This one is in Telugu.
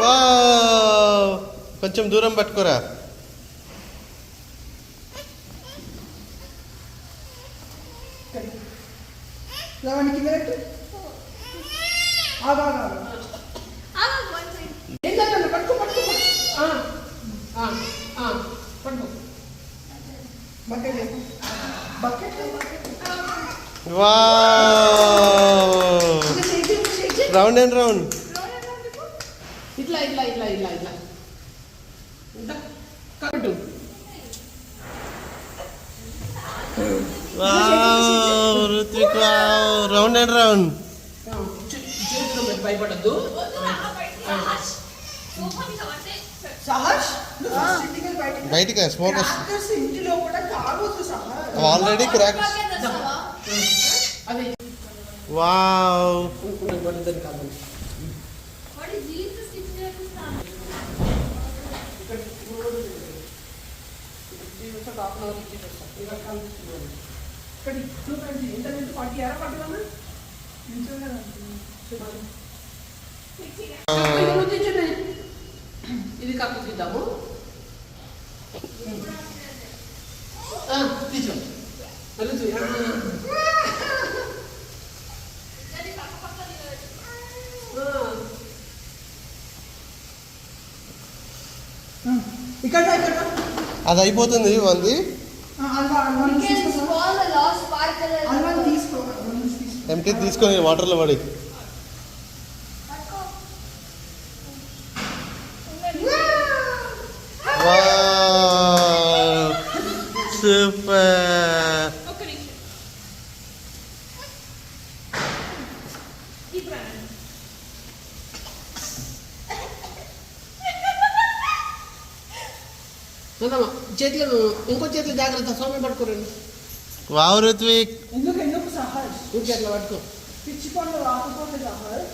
వావ్ కొంచెం దూరం పట్టుకోరా. Wow round and round. ఇట్లా ఇట్లా ఇట్లా ఇట్లా ఇట్లా కట్టు. Wow Ruthvik wow round and round. చేతిలో పెట్టి భయపడద్దు. బయటికి స్మోక్ ఆల్రెడీ క్రాక్. వావ్ ఇది కప్పు తీద్దాము. తీసు అది అయిపోతుంది వంది. ఎంటీ తీసుకొని వాటర్లో పడి. సూపర్. చేతిలో ఇంకో చేతిలో జాగ్రత్త. స్వామి పట్టుకోరండి. వావ్ రుత్విక్ ఎందుకు సహజ్ ఇంకెట్లా పట్టుకో. పిచ్చి పండు రాకపోతే సహజ్